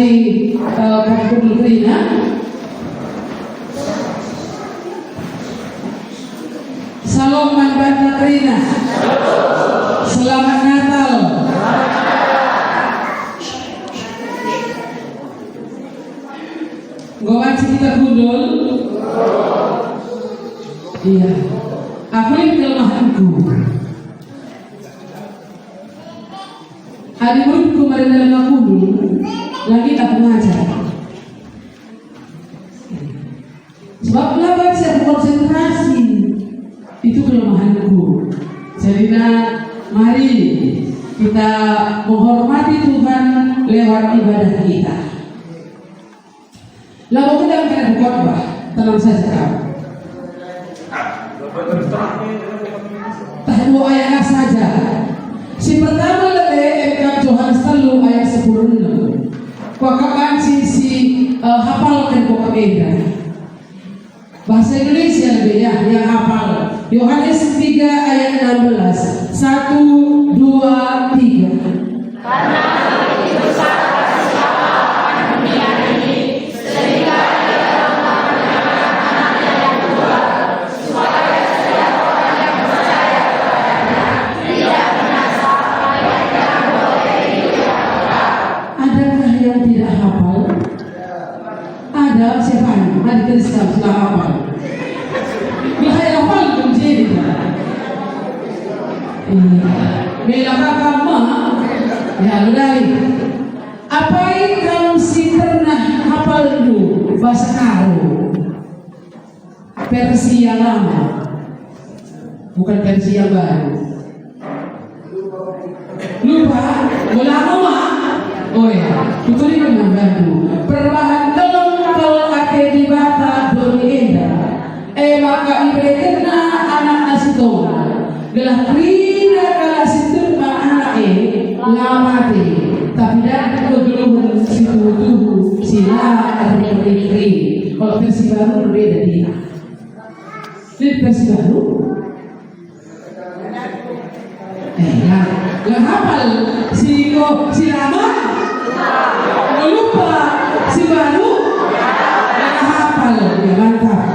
Kampung Rina. Salam Manbata Rina. Selamat Natal. Gawat kita gundul. Iya. Aku ini kelemahanku. Hari muridku kemarin dalam aku lagi tak mengajar. Sebab kenapa saya konsentrasi, itu kelemahanku. Jadi mari kita menghormati Tuhan lewat ibadah kita. Lalu kita akan berkhotbah, tenang saja kamu. Tak dua ayat saja. Si pertama lebih Johannes 3 ayat 10. Kuakakan si hafalkan kok beda. Bahasa Indonesia lebih ya, yang hafal. Yohanes 3 ayat 16. 1, 2, 3. Karena itu siapa akan dunia ini, sehingga dia mengajarkan anaknya yang kedua, supaya setiap orang yang percaya kepadanya tidak binasa, melainkan boleh hidup yang kekal. Adakah yang tidak hafal? Ada siapa? Mari tuliskan sudah hafal. Bahaya hafal menjadi. Belakang kamu, ya udahlah. Apa yang kamu si pernah hafal dulu bahasa karo? Versi yang lama, bukan versi yang baru. Lupa, lama. Oh ya, betul ini memang baru. Perlahan kalau ake di bata doni enda, maka ibretena anak asitona, gelah krina kala situr anak lamati, tapi dah kegeluhan situ tuh sila arti. Kalau versi baru berbeda dia. Ini versi baru. Yang hafal si lama, lupa si baru, yang hafal ya mantap.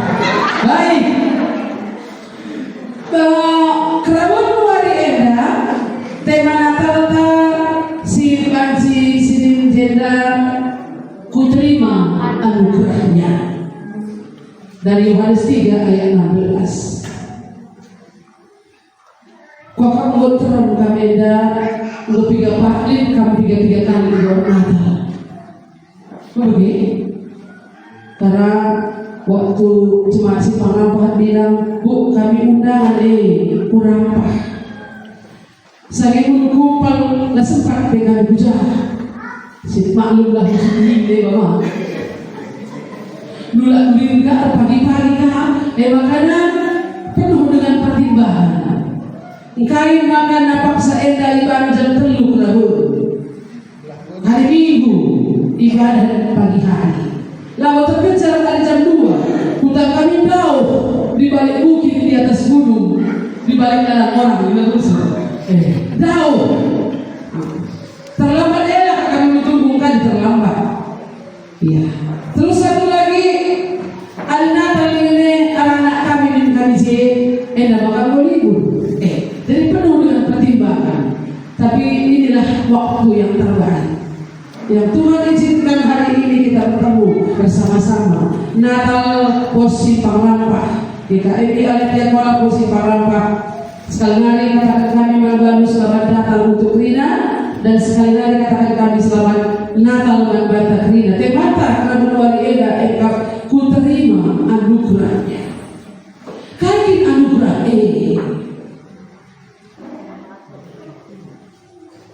Baik. Kerabat wari enda tema Natal si jenda kuterima anugerahnya dari Yohanes 3 ayat 16. Kau kamu terang kamenda lu 3 paklin kamu 3 kali buat Natal. Oke. Karena waktu jemaat si Pangampah bilang, Bu kami undangan kurang apa. Saya kumpul nggak sempat dengan bujang. Si maklumlah ini bapak. Nulak lingkar pagi-pagi makanan penuh dengan pertimbangan. Kain makan napak saenda ibadah jam 3 lahur. Hari Minggu ibadah pagi hari. Lalu terkejar dari jam 2. Hutan kami tahu di balik bukit di atas gunung, di balik dalam orang di Indonesia. Tahu. Terlambat kami menunggu kan terlambat. Iya. Terus satu lagi Natal ini anak kami dan kami makan libur. Jadi penuh dengan pertimbangan. Tapi inilah waktu yang terbaik yang Tuhan izinkan hari ini kita bertemu bersama-sama. Natal Posi Pangampah DKI Alitian Kuala Posi Pangampah. Sekali lagi katakan kami Manbanu selamat Natal untuk Rina, dan sekali lagi katakan kami selamat Natal Manbata Rina. Temata karena luar eda engkau ku terima anugerahnya. Kain anugerah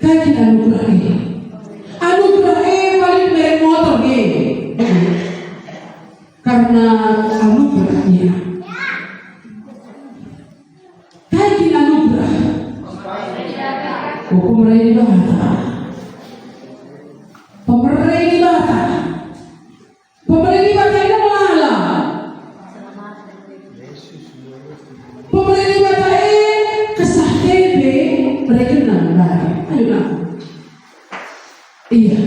kain anugerah anugerah paling dari motor karena anugerahnya. Kain anugerah pemerintah di bata ini malah pemerintah di bata kesah tebe mereka nang. Ayo. Iya.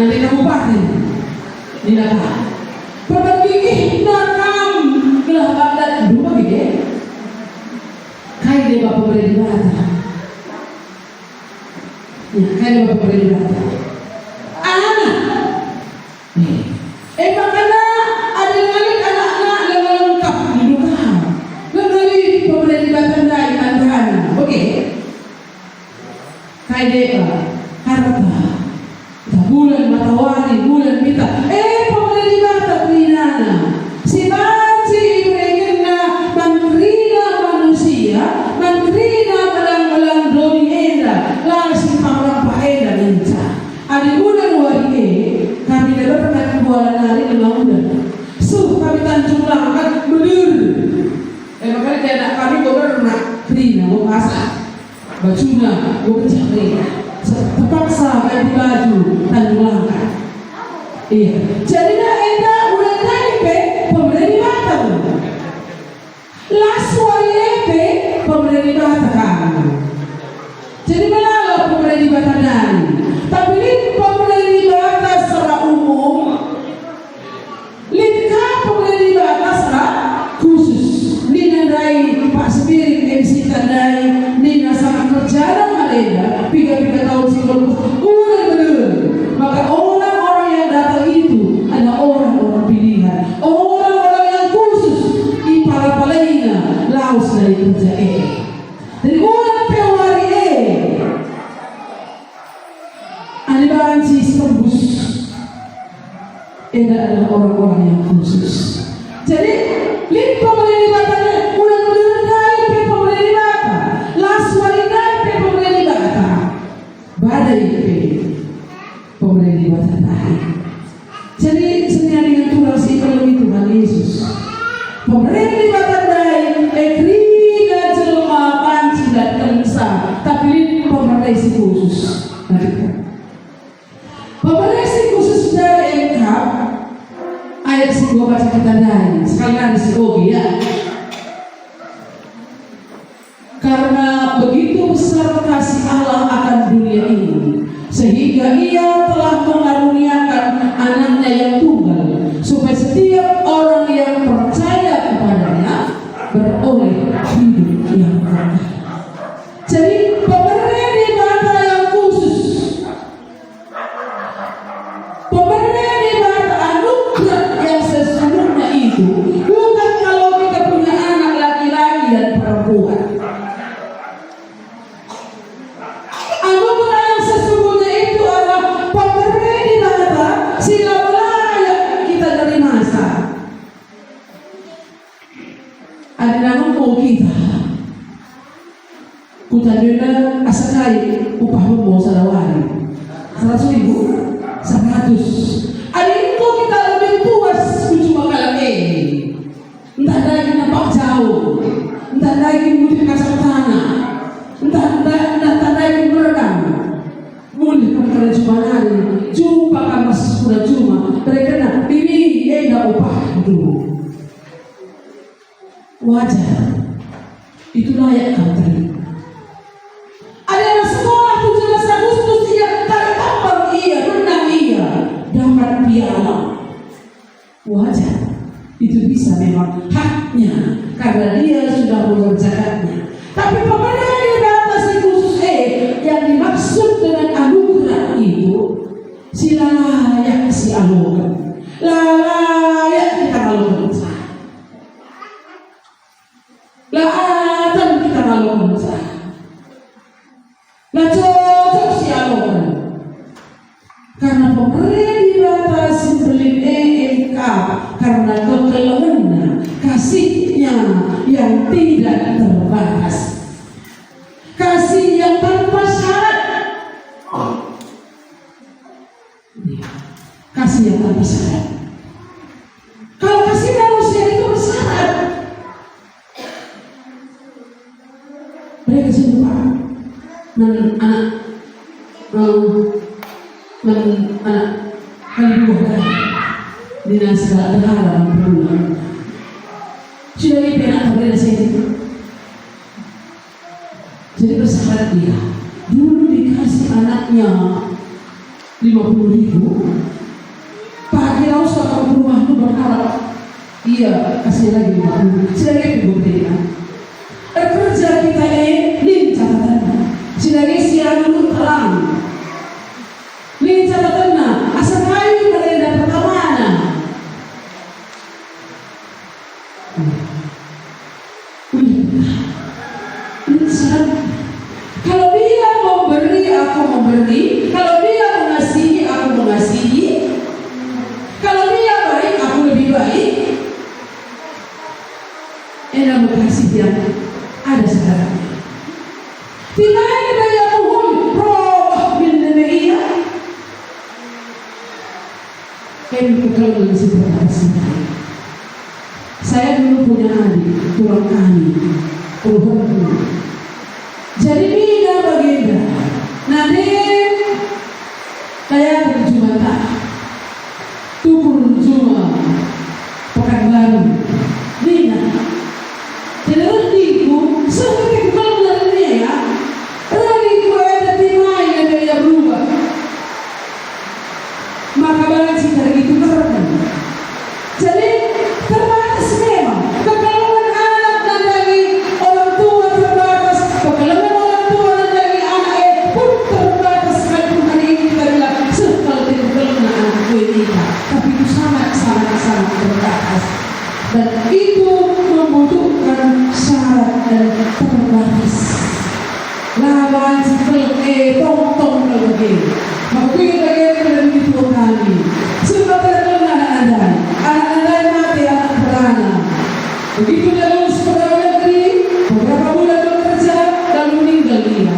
nanti kabupaten di Natal. Pergi nakam kelah badan dua gede. Kai dia bapak beri bata. Ya, kai dia bapak beri bata. Anak. Makanya ada anak-anak yang lengkap di dunia. Lengkali pemberi bata dari anak-anak. Oke. Kai dia harta. Bulan matahari, bulan kita. Pemberi bata pinana. Si banci mereka mangrina manusia, mangrina malang-malang doni enda, langsung pamrapa enda ninca. Adi bulan wari kami dapat pernah bulan hari dalam bulan. Kami tanjung langkat belir. Makanya dia anak kami pernah krina, masak, bacuna, pecah krina. Terpaksa ganti baju tanjung langkat. Iya. Jadi nak enda udah naik pemberi bata. Laswaipe pemberi bata kan. Jadi malah pemberi bata dari. Tapi ini pemberi bata secara umum. Lihat pemberi bata secara khusus. Nina dari Pak Spirit MC Tandai, Nina sangat berjalan ada 3 tahun sebelum udah bener. Maka orang-orang yang datang itu adalah orang-orang pilihan, orang-orang yang khusus di para-palainya laos dari kerja dari orang pewari ada banci tembus adalah orang-orang yang khusus. Jadi lihat pemberi batanya udah bener dari pemberi bata laswari dari pemberi bata badai pemberi bata tadi. Jadi senyap dengan Tuhan si kalau itu Tuhan Yesus pemberi bata dari krina jelma panci dan tensa tapi lihat pemberi si khusus. Pemberi si khusus dari engkau ayat si gua baca kita dari sekalian si Ogi ya. Karena begitu besar kasih Allah akan dunia ini sehingga ia telah mengaruniakan anaknya yang tunggal supaya setiap orang yang percaya kepadanya beroleh hidup yang kekal. Jadi pemberi bata yang khusus, pemberi bata anugerah yang sesungguhnya itu bukan kalau kita punya anak laki-laki dan perempuan. Anugerah yang sesungguhnya itu adalah pemberi bata sila layak kita dari masa. Ada nama kita. Kutaduna asakai upah rumah salawari 100.000 100. Ada itu kita lebih puas cuma kalau entah lagi nampak jauh, entah lagi mungkin kasar tanah, entah lagi meredam. Mungkin perkara cuma hari jumpa kan masih sudah cuma mereka nak bibi enda upah dulu. Wajar itu layak kau terima. Ada yang sekolah 17 Agustus ia tampar renang dapat piala. Wajar itu bisa memang haknya karena dia sudah mengerjakannya. Tapi pemberi bata si khusus yang dimaksud dengan anugerah itu sila layak si anugerah, layak kita lakukan sah, laatan kita lakukan sah, cocok si anugerah karena pemberi bata simbolin karena kekelamannya kasihnya yang tidak terbatas, kasih yang tanpa syarat, kasih yang tanpa syarat. Kalau kasih manusia itu bersyarat, mereka sumpah anak kali dua dinas segala berulang sudah ini anak berada sini. Jadi bersyarat dia dulu dikasih anaknya 50.000. Pagi harus ke rumah itu berharap, iya kasih lagi 50. Sedangkan ibu berikan. Kerja kita ini catatan. Sedangkan siang dulu terang. Ini catatan asal kayu pada pertemanan. Kalau dia mau beri, aku mau beri. Kalau dia mengasihi, aku mengasihi. Kalau dia baik, aku lebih baik. Enak kasih yang ada sekarang. Tidak ada yang mohon roh bin Nabiya. Kami kalau dengan seperti saya dulu punya adik, tulang kami, puluhan. Jadi beda baginda. Nanti saya berjumpa, tukur juma, Pekanbaru, beda. Tidak berdiku, seperti kalau dari ya, berdiku ada timai yang dia berubah. Maka barang cinta itu keren. Jadi terbatas memang. Kekalauan anak dan dari orang tua terbatas. Kekalauan orang tua dan dari anak pun terbatas. Kalau hari ini kita bilang sekali tidak anak kita. Tapi itu sangat terbatas. Dan itu membutuhkan syarat dan terbatas. Lawan seperti tong-tong lagi. Maka kita dari itu kami. Sebenarnya anak-anak mati, anak beranak. Begitu dia lulus pegawai negeri, beberapa bulan bekerja dan meninggal dia.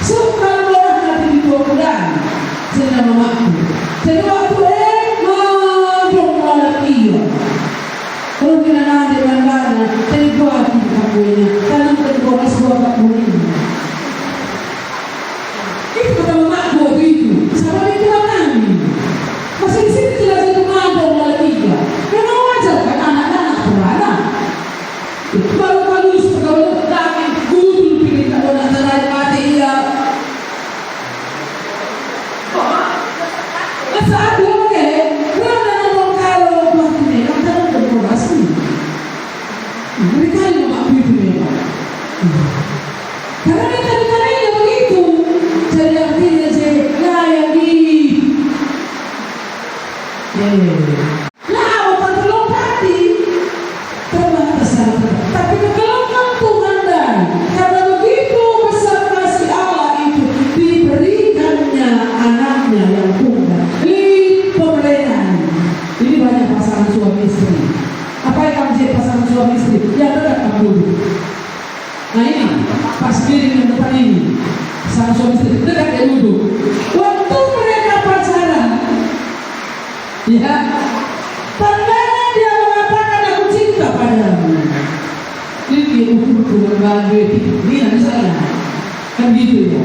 Sekarang orang nanti di 2 bulan, saya memaku. Jadi waktu ngomong malam iya. Kalau kita nanti dengan saya buat kamunya, karena berdoa sebuah kamunya. Itu kata memaku waktu itu, sama itu kami. Masih di sini tidak ada ngomong malam iya. Memang wajar kan anak-anak beranak. Baru lulus pegawai negeri, guru pilih kalau anak mati iya. Saat dia pakai, berada ngomong kalau buat ini, kan tahu berkorasi. Mereka yang memakai itu memang. Karena mereka begitu. Jadi artinya saya lagi. Nah, otak lompati terbatas sangat. Tapi kegelombang Tuhan dan karena begitu besar kasih Allah itu diberikannya anaknya yang tunggal. Ini pemberian. Ini banyak pasangan suami istri. Apa yang kamu jadi pasangan suami istri? Yang dekat kamu dulu. Nah ini pas diri yang depan ini pasangan suami istri dekat dia duduk. Waktu mereka pacaran, ya, tandanya dia mengatakan aku cinta padamu. Ini dia ukur dengan bangga ini misalnya, kan gitu ya.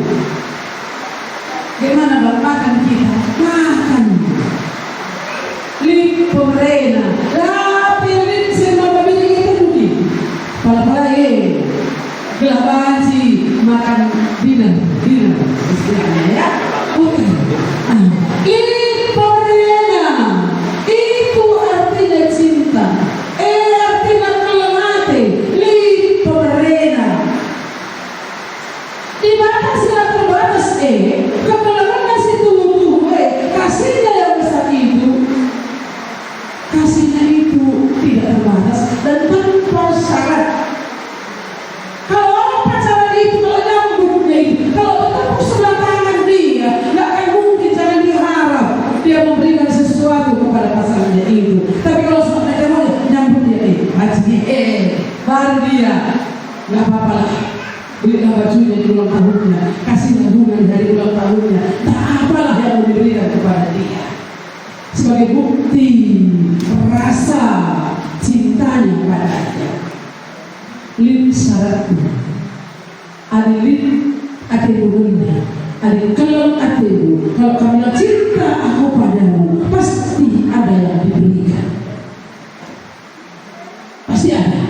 Gimana bang makan kita? Makan. Ini pemerintah. Tapi ini semua pemilik kita mungkin. Pala-pala gelah baji makan dinner istilahnya ya. Ini pemerintah. Itu artinya cinta. Artinya kelemate. Ini pemerintah. Dibatas nggak terbatas kepala kasih tubuh kasihnya yang besar itu. Kasihnya itu tidak terbatas dan tanpa syarat. Kalau orang pacaran itu kalau nyambungnya itu, kalau bertemu sebelah tangan dia, nggak akan mungkin jangan diharap dia memberikan sesuatu kepada pasangannya itu. Tapi kalau sudah mau nyambung dia, baru dia nggak apa-apa lah. Berikan bajunya di ulang tahunnya, kasih bunga dari ulang tahunnya, tak apalah yang mau diberikan kepada dia. Sebagai bukti rasa cintanya padanya. Lin syaratnya ada lin atemunya, ada kalau atemu. Kalau kamu cinta aku padamu, pasti ada yang diberikan, pasti ada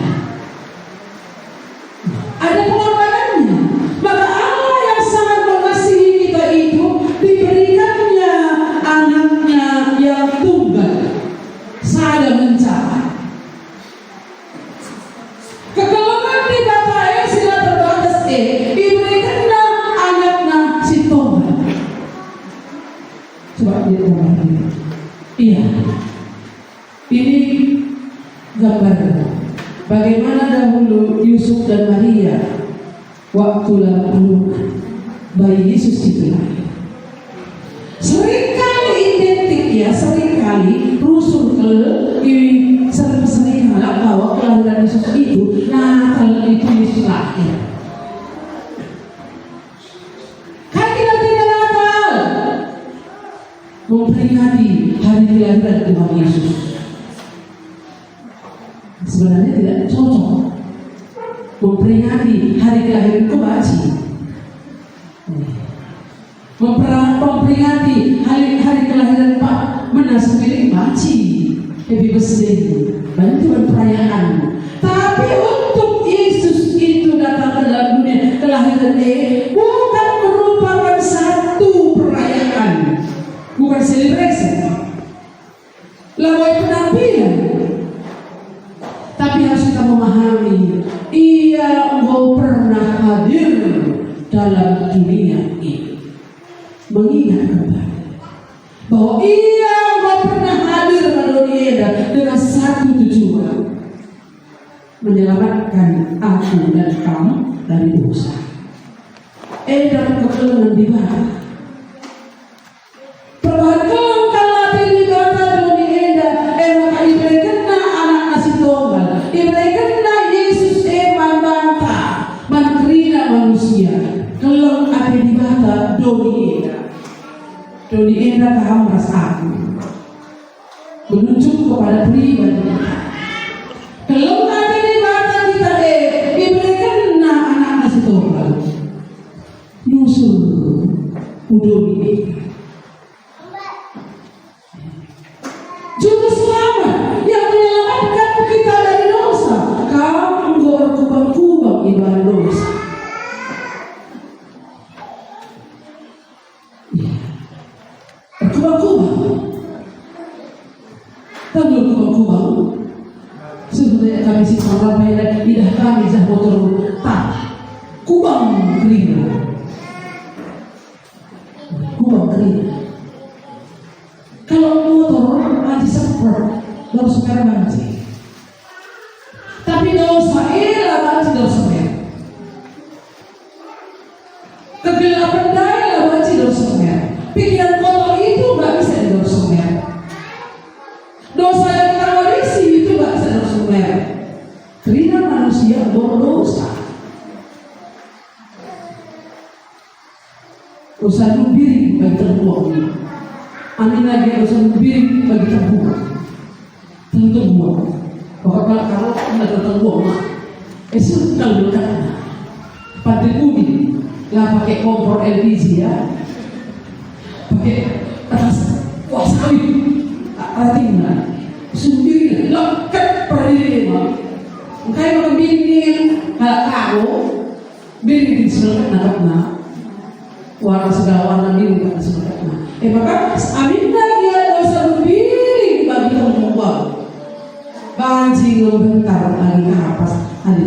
pengorbanannya. Maka Allah yang sangat mengasihi kita itu diberikannya Coba lihat gambar ini. Iya, ini gambar bagaimana dahulu Yusuf dan Maria waktu lalu bayi Yesus itu lahir. Seringkali identik ya, seringkali rusul sering malah bahwa kelahiran Yesus itu Natal itu Yesus lahir. Kan kita tidak Natal memperingati hari kelahiran Tuhan Yesus. Sebenarnya tidak cocok memperingati hari kelahiran kebaci, memperingati hari kelahiran Pak Menas milik baci, happy birthday, banyak perayaan. Tapi untuk Yesus itu datang ke dalam dunia kelahiran bukan merupakan satu perayaan, bukan celebration, lawai penampilan. Tapi harus kita memahami, ia engkau pernah hadir dalam dunia ini. Mengingat kembali bahwa ia engkau pernah hadir pada dunia dengan satu tujuan, menyelamatkan aku dan kamu dari dosa. Dan kekelengan di bawah. Kelong ada di bata Doni Enda kehamras aku menunjuk kepada pribadi. Kelong ada di bata kita diberikan anak nasi tonggal nyusul udoni juga selamat yang menyelamatkan kita dari dosa. Kamu berkubang-kubang ibadah dosa. Kubang sebenarnya kami si orang merah lidah kami dah motor tak kubang kering, kalau motor anti seper baru sekarang banci, tapi dosa ialah banci dosa mer, kegelapan daya banci dosa mer, pikiran kotor itu nggak bisa dosa mer. Dosa yang kita warisi itu gak bisa dosa. Karena manusia berdosa. Dosa nubiri bagi terbuang. Amin lagi dosa nubiri bagi terbuang. Terbuang. Bahwa kalau tidak terbuang, sudah dekat. Pada bumi lah pakai kompor LPG ya, pakai atas wasabi. Artinya sendiri lekat perlindungan. Kaya makan bimbing kalau bimbing sebelah nakapna warna segala warna bimbing kan sebelah. Maka aminnya dia dosa bimbing bagi perempuan. Banci ngebentar lagi kapas.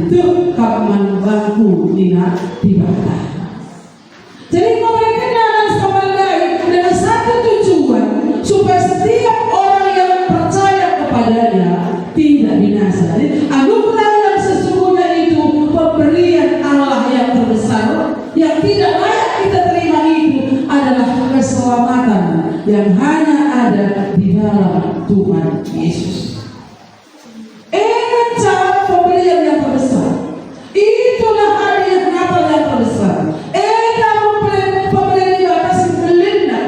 Itu kapan bangku dina tiba-tiba. Jadi mereka harus kembali dengan satu tujuan supaya setiap orang yang percaya kepadanya tidak binasa. Jadi anugerah yang sesungguhnya itu pemberian Allah yang terbesar yang tidak layak kita terima itu adalah keselamatan yang hanya ada di dalam Tuhan Yesus. Pemberian yang terbesar itulah hadiah Natal yang terbesar. Pemberian di atas belinda.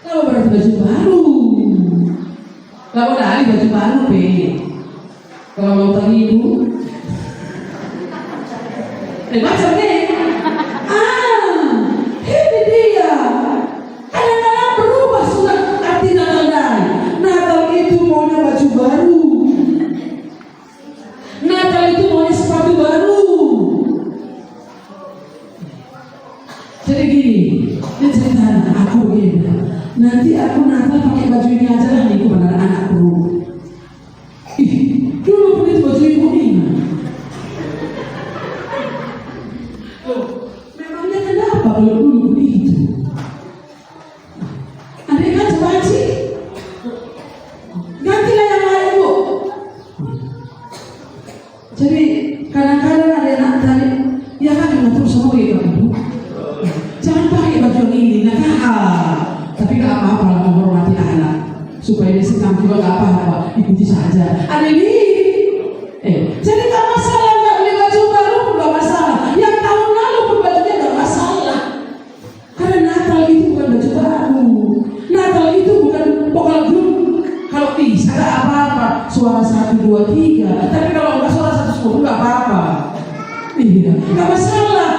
Lalu berarti baju baru. Lalu dari baju baru be. Kalau mau terhibu, macam ni. Ini dia. Kadang-kadang berubah sudah arti Natal dari. Natal itu maunya baju baru. Natal itu maunya sepatu baru. Jadi gini, dia cerita aku begini. Nanti aku Natal pakai baju ini aja lah nih kepada anakku. Dulu beli baju ibu ini. Memangnya kenapa kalau dulu begitu? yang ini tapi gak apa-apa lah menghormati anak supaya dia senang juga, gak apa-apa, ikuti saja. Ada ini jadi gak masalah, gak beli baju baru pun gak masalah, yang tahun lalu pun bajunya gak masalah, karena Natal itu bukan baju baru. Natal itu bukan vokal grup. Kalau bisa gak apa-apa suara 1, 2, 3, tapi kalau gak suara 1, 10 gak apa-apa. Iya, gak masalah.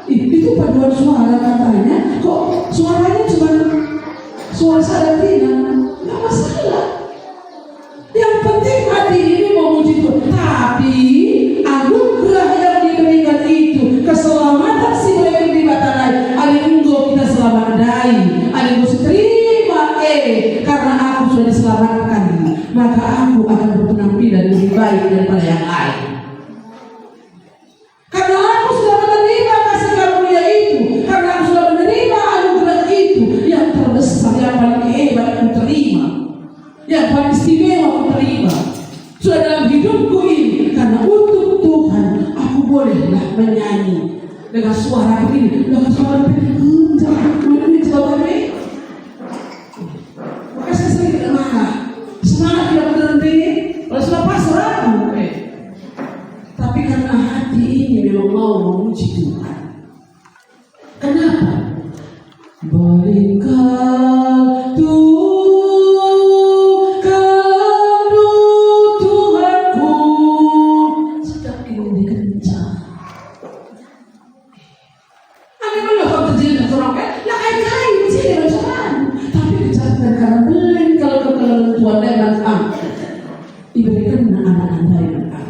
Itu paduan suara katanya. Kok suaranya cuma suara Sarantina? Gak masalah. Yang penting hati ini memuji Tuhan. Tapi anugerah yang diberikan itu, keselamatan si mereka di batanai, alinggo kita selamat dai, alinggo terima karena aku sudah diselamatkan, maka aku akan berpenampilan lebih baik daripada yang lain. Karena aku sudah menerima kasih karunia itu, karena aku sudah menerima anugerah itu, yang terbesar, yang paling hebat aku terima, yang paling istimewa aku terima, sudah dalam hidupku ini. Karena untuk Tuhan aku bolehlah menyanyi dengan suara begini, dengan suara begini, maka saya sering tidak marah, semangat tidak berhenti, kalau sudah pasrah aku. Tapi karena hati ini memang mau memuji Tuhan. Kenapa? Berikan Tuhanku sedang ingin dikencang. Ada malah kalau terjadi seorang lah kain sih macam. Tapi kejahatan karena beli kalau Tuhan dan diberikan anak-anak dari anak.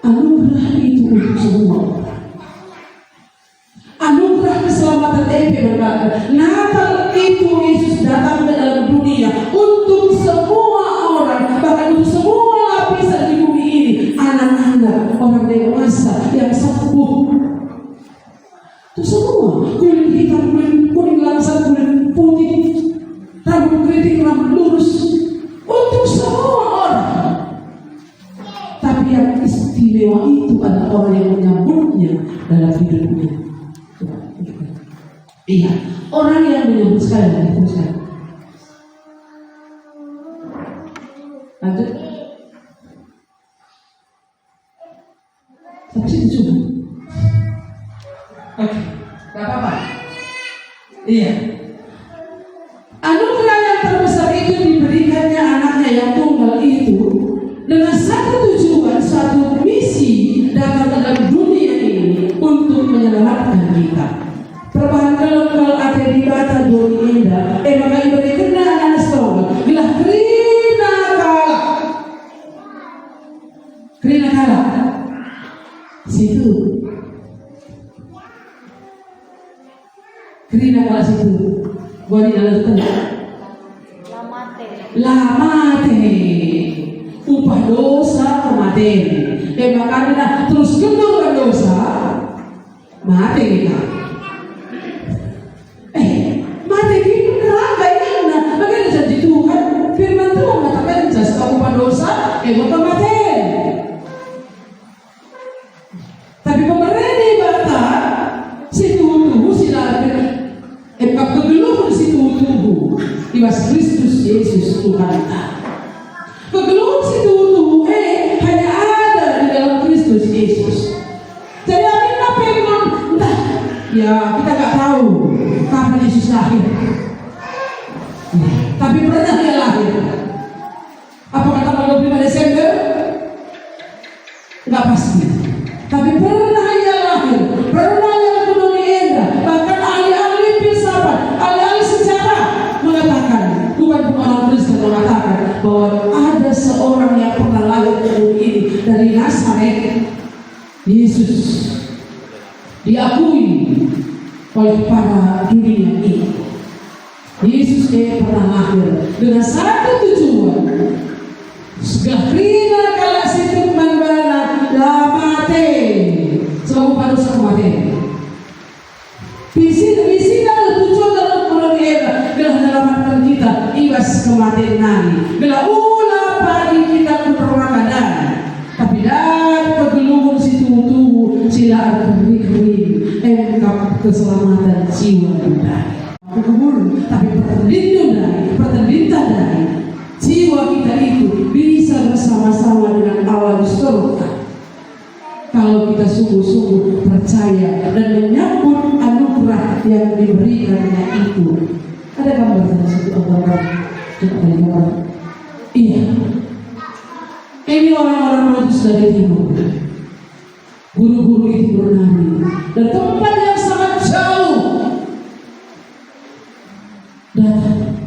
Anugerah itu untuk semua orang. Anugerah keselamatan berkata, Natal itu Yesus datang ke dalam dunia untuk semua orang, bahkan untuk semua lapisan di bumi ini, anak-anak, orang dewasa yang sembuh. Itu semua, kulit hitam, kuning langsat, kulit putih, rambut keriting, rambut lurus, untuk semua orang. Tapi yang istimewa itu adalah orang yang menyambutnya dalam hidupnya. Iya, orang yang menyambut sekali lagi teruskan. Lanjut. Sampai situ cuma. Oke, gak apa-apa. Iya. Anugerah yang terbesar itu diberikannya anaknya yang tunggal itu dengan satu tujuan, satu misi datang ke dalam dunia ini untuk menyelamatkan kita. Perubahan kalau ada di bata doni indah, maka iberi kena anak setengah, bila kerina kala, situ, kerina kala situ, gua di dalam tengah, lamate, upah dosa kematian, maka terus kendor dosa, mati kita. Mati kita neraka ini, bagaimana janji Tuhan? Firman Tuhan mengatakan jasa upah dosa, maka mati. Tapi pemerintah bata si tubuh silakan, kegeluhan si tubuh, Ibas Kristus Yesus Tuhan kita. Kegeluhan si tubuh hanya ada di dalam Kristus Yesus. Jadi apa yang entah, ya kita nggak tahu kapan Yesus lahir. Tapi pernah dia lahir. Apakah tanggal 25 Desember? Nggak pasti. Tapi pernah dia lahir. Pernah dia ke dunia indah. Bahkan ahli-ahli filsafat, ahli-ahli sejarah mengatakan, bukan orang Kristen mengatakan bahwa ada seorang yang pernah lahir ke dunia ini dari Nazaret. Yesus diakui oleh para dunia ini. Yesus pernah lahir dengan satu tujuan. Segala krina kala situ manbana la mate. Sebab pada dosa kematian. Visi dan tujuan dalam dunia adalah menyelamatkan kita ibas kematian nani. Bila ulah pagi kita keperwakilan. Tapi dari kegeluhan situ sila ada kering engkap keselamatan jiwa kita. Kubur, tapi pertelindung dari jiwa kita itu bisa bersama-sama dengan Allah di surga. Kalau kita sungguh-sungguh percaya dan menyambut anugerah yang diberikannya itu. Ada gambar salah satu gambar. Iya. Ini orang-orang Majus dari timur. Guru-guru itu bernari dan tempat yang sangat jauh datang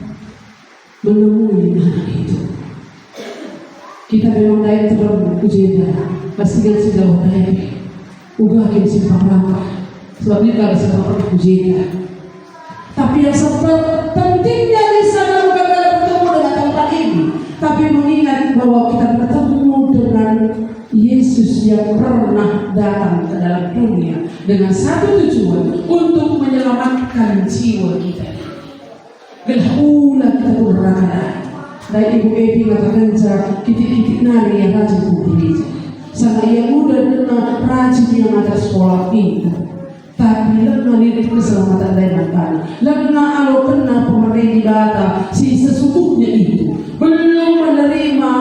menemui anak itu. Kita memang daya terlalu kujeda, pastikan sejauh daya, ugahin simpang langkah, sebab ini kalau simpang kujeda. Tapi yang pentingnya di sana bukan dalam bertemu dengan tempat ini, tapi mengingat bahwa kita bertemu dengan Yesus yang pernah datang ke dalam dunia dengan satu tujuan, untuk menyelamatkan jiwa kita. Gelaulah kita berangkat. Dan Ibu Evi katakan titik-titik nari yang rajin gereja. Sana ia muda dengan rajin yang ada sekolah pintar. Tapi lemah ini keselamatan dan makan. Lemah alo kena pemerintah data si sesungguhnya itu belum menerima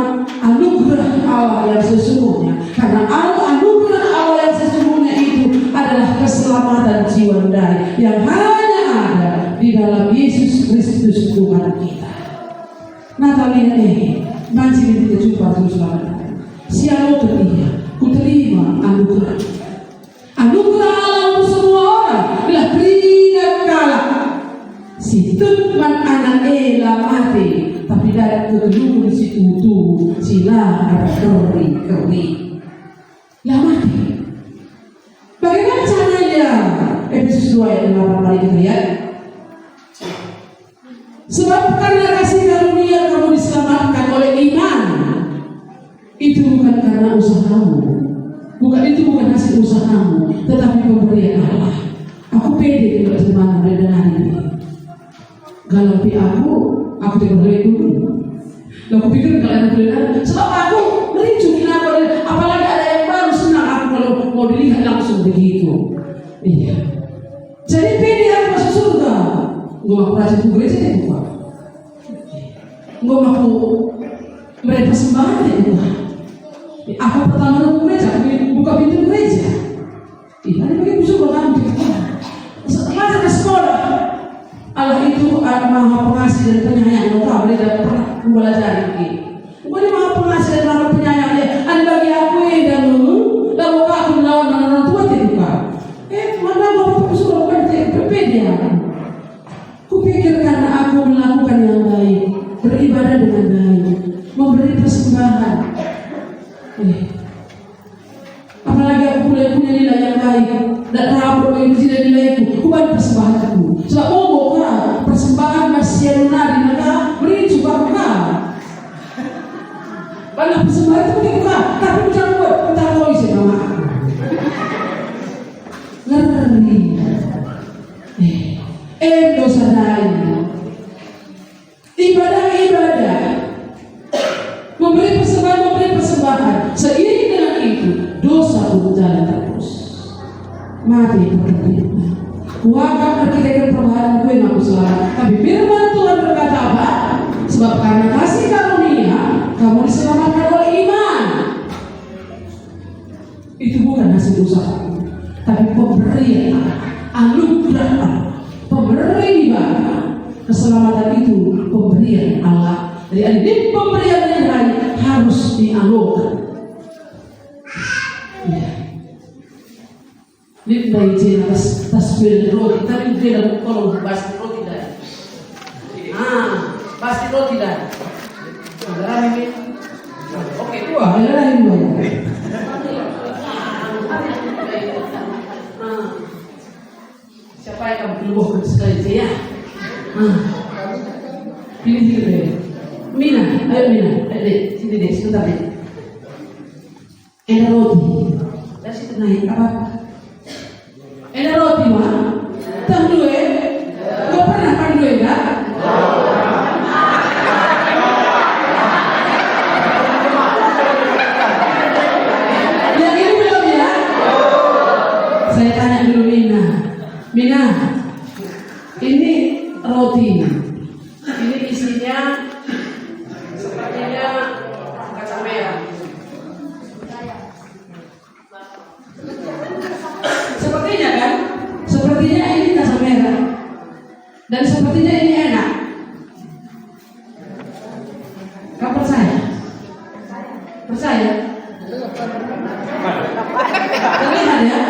anugerah Allah yang sesungguhnya. Karena anugerah Allah yang sesungguhnya itu adalah keselamatan jiwa daya yang hanya ada di dalam Yesus Kristus Tuhan kita. Natalia masih kita jumpa terus lagi. Siapa ketiga, ku terima anugerah. Anugerah Allah untuk semua orang adalah berikan kalah. Si teman anak Ela mati, tapi dari kegelung si tutu, si lara keri. Lah mati. Bagaimana caranya? Efesus 2 ayat 8 mari kita lihat. Sebab karena kasih karunia kamu diselamatkan oleh iman. Itu bukan karena usahamu. Itu bukan hasil usahamu, tetapi pemberian Allah. Aku pede kalau teman dari hari ini. Galapi aku tidak boleh dulu. Aku pikir kalian boleh, sebab aku merincukin aku, apalagi ada yang baru senang aku kalau mau dilihat langsung begitu. Iya. Jadi pede aku masuk surga. Gue aku rajin ke gereja deh Tuhan. Gue aku beri persembahan deh Tuhan. Aku pertama ke gereja, buka pintu gereja. Ini bagi surga kamu di Tuhan. Masa ke sekolah, Allah itu maha pengasih dan penyayang. Engkau boleh dapat pernah belajar ini. Bukan maha pengasih dan maha penyayang. Ada bagi aku dan lalu aku melawan orang tua tidak. Mana bapak surga kan berbeda. Kupikir karena aku melakukan yang baik, beribadah dengan baik, memberi persembahan. Apalagi aku punya nilai yang baik dan rapuh begitu tidak nilaiku, bukan persembahanku. Sebab bukan persembahan masih nari maka beri juga bukan. Banyak persembahan itu bukan, tapi jangan buat tak tahu isi nama aku. Ngeri. Dosa lain. Ibadah, memberi persembahan. Seiring dengan itu, dosa berjalan terus. Mati berkata, kuakan berkitakan perbahanan gue ngaku selamat. Tapi firman Tuhan berkata apa? Sebab karena kasih karunia, kamu diselamatkan oleh iman. Itu bukan hasil usaha, tapi pemberian anugerah Allah. Pemberi ibadah, keselamatan itu pemberian Allah. Jadi ada pemberian yang lain harus dialogkan. Ini dari jenis tasbih roti, tapi dia dalam kolom pasti roti dah. Pasti roti dah. Oke, dua, ada dua. Siapa yang berubah sekali ya? Pilih deh. Mina, ayo Mina, sini deh, sebentar deh. Ada roti. Dari situ naik apa? Ada roti mah? Tahu dulu ya? Kau pernah makan dulu ya? Yang ini belum ya? Saya tanya dulu Mina roti. Ini isinya sepertinya kacang merah. Sepertinya kan? Sepertinya ini kacang merah. Dan sepertinya ini enak. Kamu percaya? Percaya? Terlihat ya?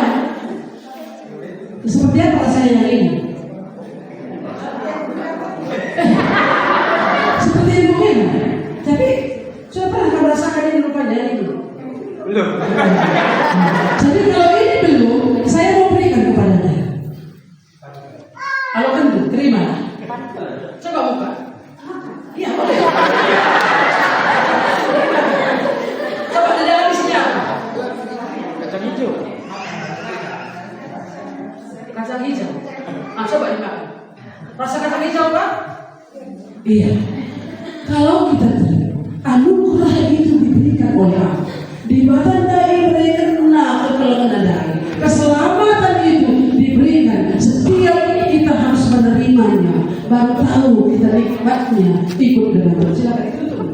Seperti apa rasanya yang ini? Seperti yang mungkin. Tapi sudah pernah kamu rasakan ini rupanya itu? Belum. Jadi kalau ini belum, saya mau berikan kepada Anda. Kalau kentu, terima. Coba buka. Iya boleh. Coba di dalam isinya apa? Kacang hijau. Kacang hijau. Coba dimakan. Rasa kacang hijau Pak? Iya. Kalau kita anugerah itu diberikan oleh Allah, dibatandai mereka kena kekelangan dari keselamatan itu diberikan. Setiap kita harus menerimanya, baru tahu kita nikmatnya ikut dengan silakan ditutup.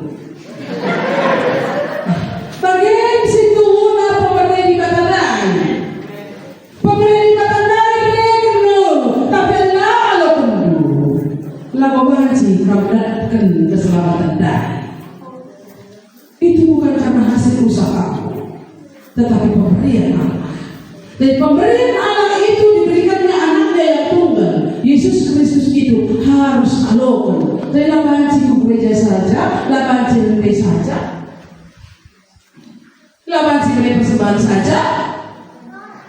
Bagian situ pemerintah dibatandai. Pemerintah dibatandai mereka dulu, tapi Allah dulu. Lalu wajib mendapatkan keselamatan dari. Itu bukan karena hasil usahamu, tetapi pemberian Allah. Dan pemberian Allah itu diberikannya anaknya yang tunggal, Yesus Kristus itu harus alokan. Dari lapangan gereja saja, lapangan gereja saja, lapangan gereja persembahan saja.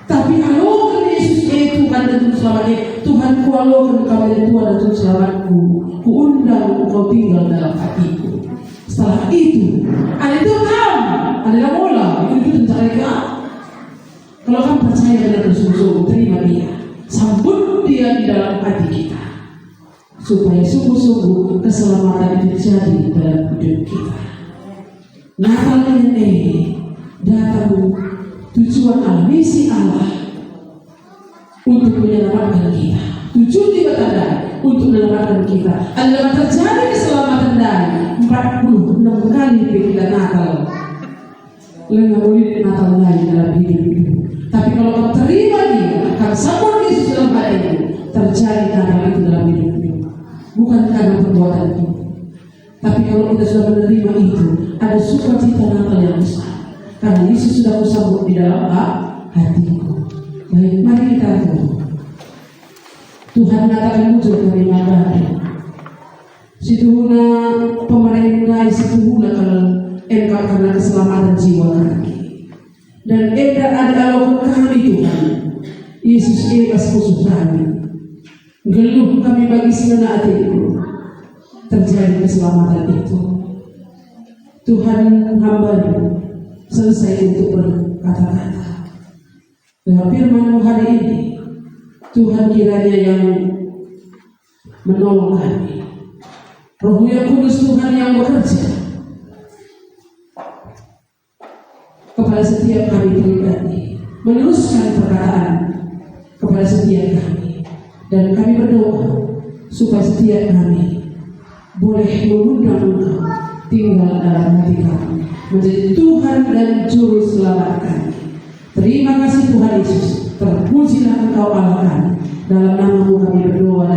Tapi alokan Yesus itu kan untuk selamatnya. Tuhan ku alokan kau dari Tuhan untuk selamatku. Ku undang kau tinggal dalam hatiku. Setelah itu, ada itu kamu, adalah mula, itu mencari kamu. Kalau kamu percaya dengan bersungguh-sungguh, terima dia, sambut dia di dalam hati kita, supaya sungguh-sungguh keselamatan itu terjadi dalam hidup kita. Natal ini datang tujuan Allah, misi Allah untuk menyelamatkan kita. Tujuan tiba-tiba untuk menyelamatkan kita adalah terjadi keselamatan dari 46 kali kita Natal. Lengah boleh Natal lain dalam hidup itu. Tapi kalau kamu terima dia, kamu sambut Yesus dalam hatimu, terjadi Natal itu dalam hidup itu. Bukan karena perbuatan itu. Tapi kalau kita sudah menerima itu, ada sukacita Natal yang besar. Karena Yesus sudah bersambut di dalam hatiku. Baik, mari kita tunggu. Tuhan katakan muncul dari mana? Situhuna pemerintah, situhuna kalau engkau karena keselamatan jiwa kami. Dan engkau ada alasan kami Tuhan. Yesus ikhlas khusus kami. Geluh kami bagi segala hatiku. Terjadi keselamatan itu. Tuhan hamba-Mu selesai untuk berkata-kata. Dengan firman-Mu hari ini, Tuhan kiranya yang menolong kami. Roh yang Kudus Tuhan yang bekerja kepada setiap kami pribadi, meneruskan perkataan kepada setiap kami. Dan kami berdoa supaya setiap kami boleh mengundang Engkau tinggal dalam hati kami, menjadi Tuhan dan Juru Selamat kami. Terima kasih Tuhan Yesus. Terpujilah Engkau Allah kami. Dalam nama-Mu kami berdoa